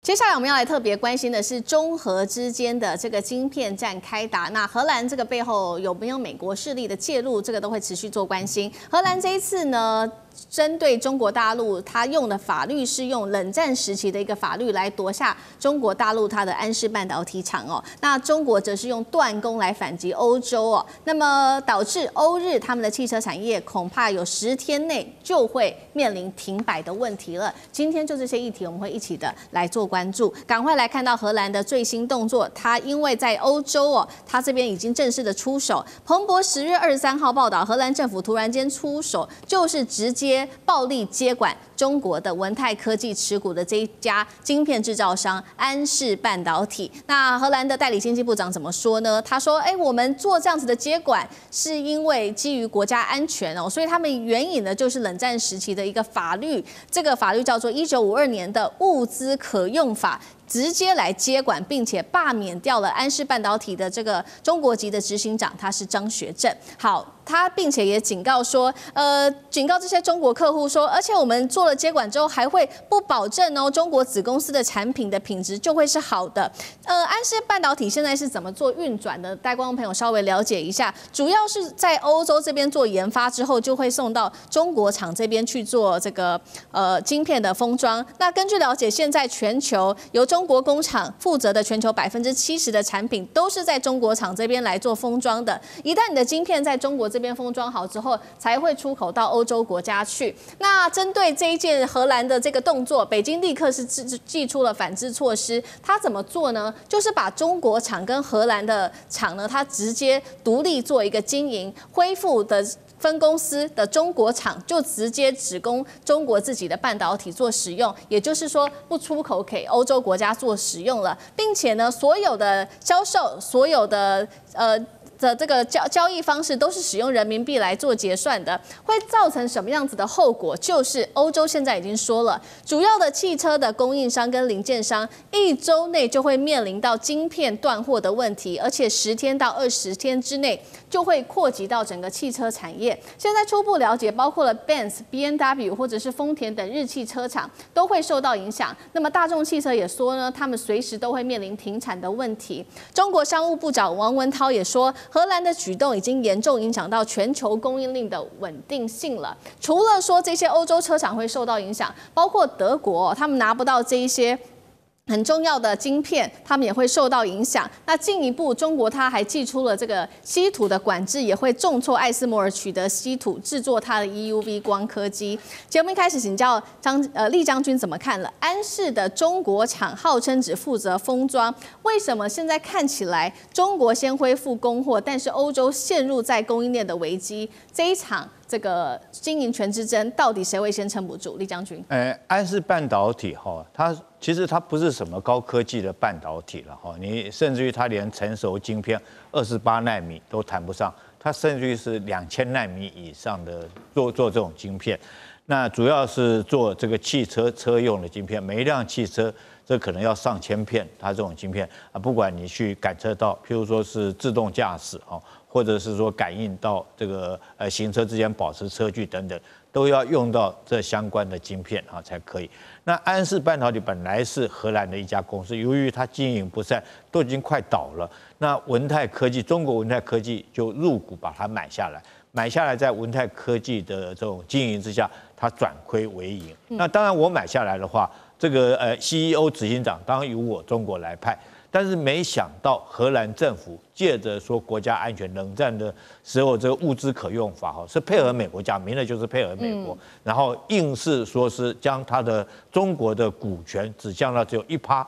接下来我们要来特别关心的是中荷之间的这个晶片战开打。那荷兰这个背后有没有美国势力的介入，这个都会持续做关心。荷兰这一次呢，针对中国大陆，他用的法律是用冷战时期的一个法律来夺下中国大陆它的安氏半导体厂哦。那中国则是用断供来反击欧洲哦。那么导致欧日他们的汽车产业恐怕有10天内就会面临停摆的问题了。今天就这些议题，我们会一起的来做关注。赶快来看到荷兰的最新动作，他因为在欧洲哦，他这边已经正式的出手。彭博10月23号报道，荷兰政府突然间出手，就是直接暴力接管中国的文泰科技持股的这一家晶片制造商安氏半导体。那荷兰的代理经济部长怎么说呢？他说：“我们做这样子的接管，是因为基于国家安全哦，所以他们援引的就是冷战时期的一个法律，这个法律叫做1952年的物资可用法。”直接来接管，并且罢免掉了安氏半导体的这个中国籍的执行长，他是张学正。好，他并且也警告说，警告这些中国客户说，而且我们做了接管之后，还会不保证哦，中国子公司的产品的品质就会是好的。安氏半导体现在是怎么做运转的？带观众朋友稍微了解一下，主要是在欧洲这边做研发之后，就会送到中国厂这边去做这个晶片的封装。那根据了解，现在全球由中国工厂负责的全球70%的产品都是在中国厂这边来做封装的。一旦你的晶片在中国这边封装好之后，才会出口到欧洲国家去。那针对这一件荷兰的这个动作，北京立刻是祭出了反制措施。他怎么做呢？就是把中国厂跟荷兰的厂呢，它直接独立做一个经营，恢复的分公司的中国厂就直接只供中国自己的半导体做使用，也就是说不出口给欧洲国家做使用了，并且呢，所有的销售，所有的这个交易方式都是使用人民币来做结算的，会造成什么样子的后果？就是欧洲现在已经说了，主要的汽车的供应商跟零件商1周内就会面临到晶片断货的问题，而且10天到20天之内就会扩及到整个汽车产业。现在初步了解，包括了 Benz、BMW 或者是丰田等日系车厂都会受到影响。那么大众汽车也说呢，他们随时都会面临停产的问题。中国商务部长王文涛也说，荷兰的举动已经严重影响到全球供应链的稳定性了。除了说这些欧洲车厂会受到影响，包括德国，他们拿不到这一些很重要的晶片，他们也会受到影响。那进一步，中国它还祭出了这个稀土的管制，也会重挫艾斯摩尔取得稀土制作它的 EUV 光刻机。节目一开始，请教厉将军怎么看了？安氏的中国厂号称只负责封装，为什么现在看起来中国先恢复供货，但是欧洲陷入在供应链的危机？这一场这个经营权之争，到底谁会先撑不住？厉将军，安氏半导体其实它不是什么高科技的半导体了你甚至于它连成熟晶片28奈米都谈不上，它甚至于是2000奈米以上的做这种晶片。那主要是做这个汽车车用的晶片，每一辆汽车这可能要上千片，它这种晶片不管你去感测到，譬如说是自动驾驶或者是说感应到这个行车之间保持车距等等，都要用到这相关的晶片才可以。那安氏半导体本来是荷兰的一家公司，由于它经营不善，都已经快倒了。那文泰科技，中国文泰科技就入股把它买下来。买下来，在文泰科技的这种经营之下，它转亏为盈。那当然，我买下来的话，这个CEO 执行长当然由我中国来派。但是没想到荷兰政府借着说国家安全，冷战的时候这个物资可用法是配合美国，讲明了就是配合美国，然后硬是说是将他的中国的股权只降到只有1%，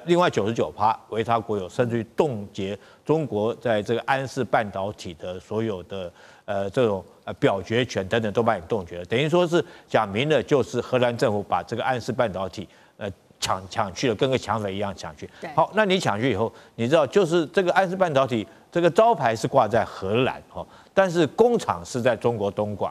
另外99%为他国有，甚至于冻结中国在这个安氏半导体的所有的这种表决权等等都把你冻结了，等于说是讲明了就是荷兰政府把这个安氏半导体抢去了，跟个抢匪一样抢去。好，那你抢去以后，你知道就是这个安氏半导体这个招牌是挂在荷兰但是工厂是在中国东莞，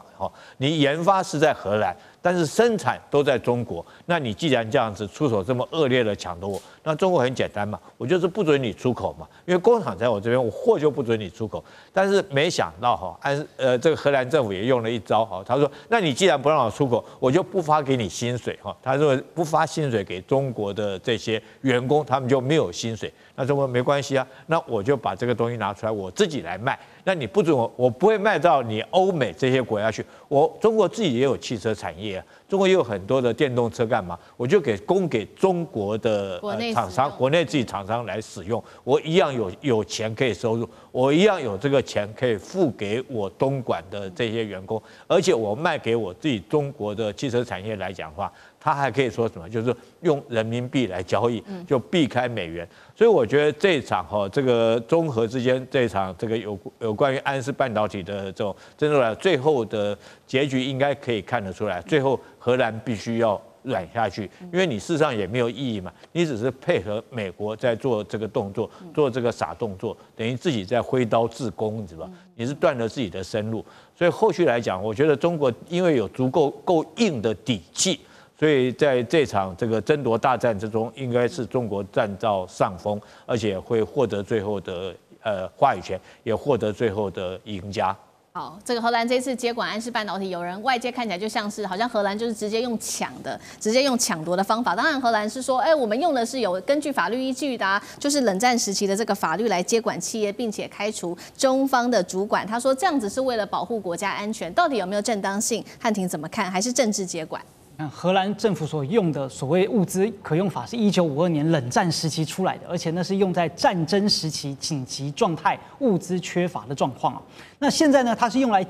你研发是在荷兰，但是生产都在中国。那你既然这样子出手这么恶劣的抢夺我，那中国很简单嘛，我就是不准你出口嘛，因为工厂在我这边，我货就不准你出口。但是没想到这个荷兰政府也用了一招，他说，那你既然不让我出口，我就不发给你薪水，他说不发薪水给中国的这些员工，他们就没有薪水。那中国没关系啊，那我就把这个东西拿出来，我自己来卖。那你不准我不会卖到你欧美这些国家去。中国自己也有汽车产业啊，中国也有很多的电动车，干嘛？我就供给中国的厂商，国内自己厂商来使用。我一样有钱可以收入，我一样有这个钱可以付给我东莞的这些员工，而且我卖给我自己中国的汽车产业来讲的话，他还可以说什么？就是用人民币来交易，就避开美元。所以我觉得这一场这个中荷之间这一场这个有关于安氏半导体的这种争论，最后的结局应该可以看得出来，最后荷兰必须要软下去，因为你事实上也没有意义嘛，你只是配合美国在做这个动作，做这个傻动作，等于自己在挥刀自宫，你知道吧？你是断了自己的生路。所以后续来讲，我觉得中国因为有够硬的底气。所以在这场这个争夺大战之中，应该是中国占到上风，而且会获得最后的话语权，也获得最后的赢家。好，这个荷兰这次接管安氏半导体，有人外界看起来就像是好像荷兰就是直接用抢夺的方法。当然，荷兰是说，我们用的是有根据法律依据的就是冷战时期的这个法律来接管企业，并且开除中方的主管。他说这样子是为了保护国家安全，到底有没有正当性？汉庭怎么看？还是政治接管？荷兰政府所用的所谓物资可用法是1952年冷战时期出来的，而且那是用在战争时期紧急状态、物资缺乏的状况啊。那现在呢，它是用来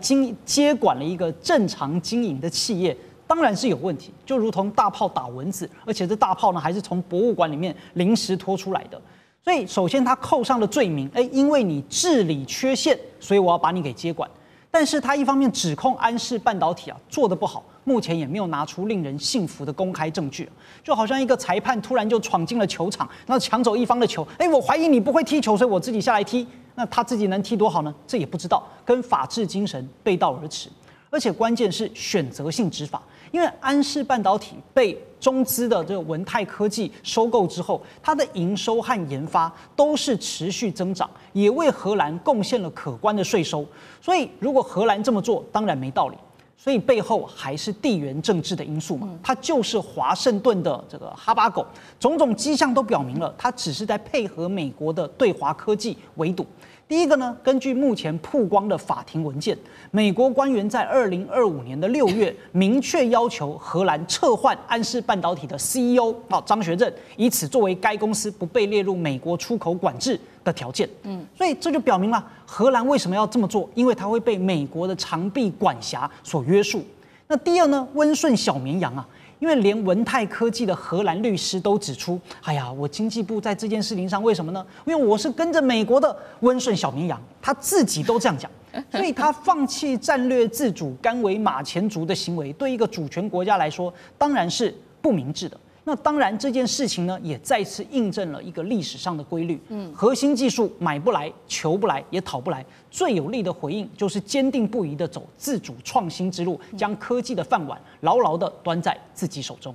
接管了一个正常经营的企业，当然是有问题，就如同大炮打蚊子，而且这大炮呢还是从博物馆里面临时拖出来的。所以首先他扣上了罪名，因为你治理缺陷，所以我要把你给接管。但是他一方面指控安氏半导体做得不好，目前也没有拿出令人信服的公开证据，就好像一个裁判突然就闯进了球场，然后抢走一方的球，我怀疑你不会踢球，所以我自己下来踢，那他自己能踢多好呢？这也不知道，跟法治精神背道而驰。而且关键是选择性执法，因为安氏半导体被中资的这个文泰科技收购之后，它的营收和研发都是持续增长，也为荷兰贡献了可观的税收。所以如果荷兰这么做，当然没道理。所以背后还是地缘政治的因素嘛，它就是华盛顿的这个哈巴狗，种种迹象都表明了，它只是在配合美国的对华科技围堵。第一个呢，根据目前曝光的法庭文件，美国官员在2025年的6月明确要求荷兰撤换安氏半导体的 CEO 张学正，以此作为该公司不被列入美国出口管制的条件。所以这就表明了荷兰为什么要这么做，因为它会被美国的长臂管辖所约束。那第二呢，温顺小绵羊啊。因为连文泰科技的荷兰律师都指出，我经济部在这件事情上为什么呢？因为我是跟着美国的温顺小绵羊，他自己都这样讲，所以他放弃战略自主、甘为马前卒的行为，对一个主权国家来说，当然是不明智的。那当然，这件事情呢，也再次印证了一个历史上的规律：核心技术买不来、求不来、也讨不来，最有力的回应就是坚定不移的走自主创新之路，将科技的饭碗牢牢的端在自己手中。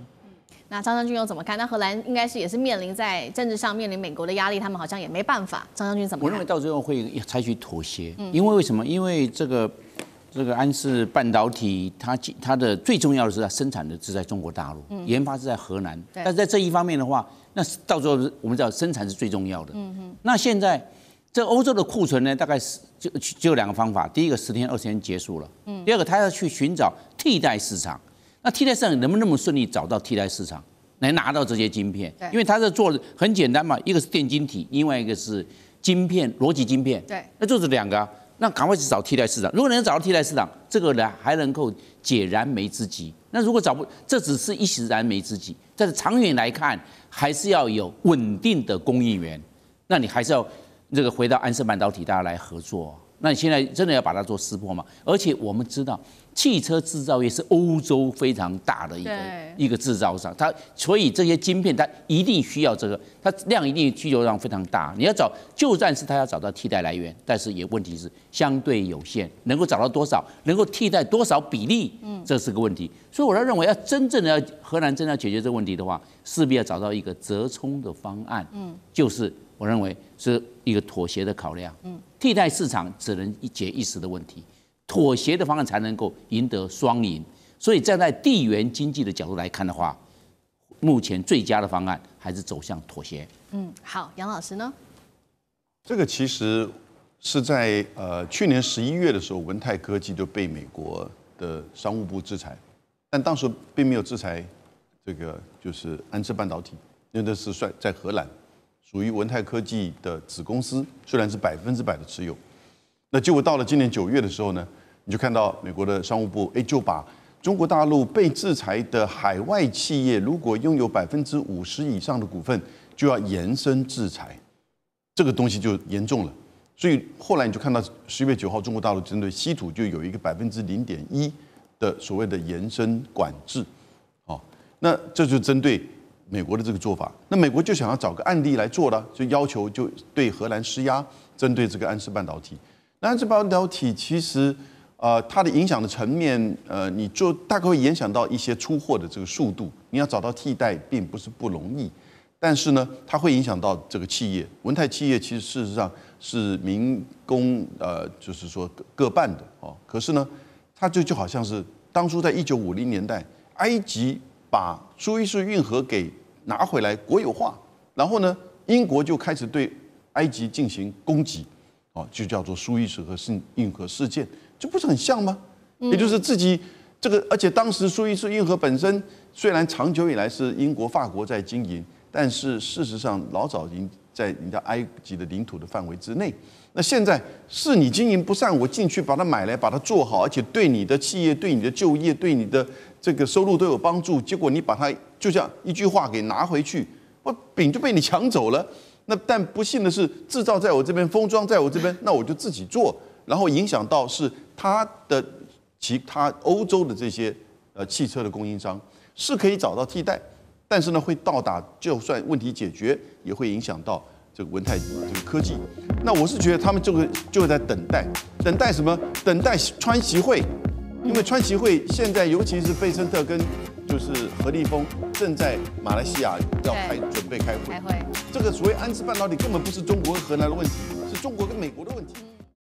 那张将军又怎么看？那荷兰应该是也是面临在政治上面临美国的压力，他们好像也没办法。张将军怎么看？我认为到最后会采取妥协，因为为什么？因为这个安氏半导体，它的最重要的是它生产的是在中国大陆，研发是在荷兰。但是在这一方面的话，那到最后我们知道生产是最重要的。那现在这欧洲的库存呢，大概就有2个方法：第一个10天20天结束了；第二个他要去寻找替代市场。那替代市场能不能那么顺利找到替代市场来拿到这些晶片？因为他在做的很简单嘛，一个是电晶体，另外一个是晶片逻辑晶片。对，那就是2个啊。那赶快去找替代市场。如果能找到替代市场，这个呢还能够解燃眉之急。那如果找不，这只是一时燃眉之急。但是长远来看，还是要有稳定的供应源。那你还是要这个回到安氏半导体，大家来合作。那你现在真的要把它做撕破吗？而且我们知道，汽车制造业是欧洲非常大的一个制造商，所以这些晶片它一定需要这个，它量一定需求量非常大。你要找，就算是它要找到替代来源，但是也问题是相对有限，能够找到多少，能够替代多少比例，这是个问题。所以我认为，要真正的荷兰真的要解决这个问题的话，势必要找到一个折冲的方案，就是我认为是一个妥协的考量，替代市场只能解一时的问题。妥协的方案才能够赢得双赢，所以站在地缘经济的角度来看的话，目前最佳的方案还是走向妥协。好，杨老师呢？这个其实是在去年11月的时候，文泰科技就被美国的商务部制裁，但当时并没有制裁这个就是安智半导体，因为这是在荷兰，属于文泰科技的子公司，虽然是100%的持有。那结果到了今年9月的时候呢，你就看到美国的商务部就把中国大陆被制裁的海外企业，如果拥有50%以上的股份，就要延伸制裁，这个东西就严重了。所以后来你就看到10月9号，中国大陆针对稀土就有一个0.1%的所谓的延伸管制，那这就针对美国的这个做法。那美国就想要找个案例来做了，就要求就对荷兰施压，针对这个安氏半导体。那安氏半导体其实它的影响的层面，你就大概会影响到一些出货的这个速度，你要找到替代并不是不容易。但是呢，它会影响到这个企业，文泰企业其实事实上是民工就是说各半的可是呢，它就好像是当初在1950年代，埃及把苏伊士运河给拿回来国有化，然后呢，英国就开始对埃及进行攻击，就叫做苏伊士运河事件，这不是很像吗？也就是自己这个，而且当时苏伊士运河本身虽然长久以来是英国、法国在经营。但是事实上，老早已经在人家埃及的领土的范围之内。那现在是你经营不善，我进去把它买来，把它做好，而且对你的企业、对你的就业、对你的这个收入都有帮助。结果你把它就像一句话给拿回去，饼就被你抢走了。那但不幸的是，制造在我这边，封装在我这边，那我就自己做，然后影响到是其他欧洲的这些汽车的供应商是可以找到替代。但是呢，会到达，就算问题解决，也会影响到这个文泰这个科技。那我是觉得他们就在等待，等待什么？等待川习会，因为川习会现在尤其是费森特跟就是何立峰正在马来西亚要准备开会。这个所谓安氏半导体根本不是中国跟荷兰的问题，是中国跟美国的问题。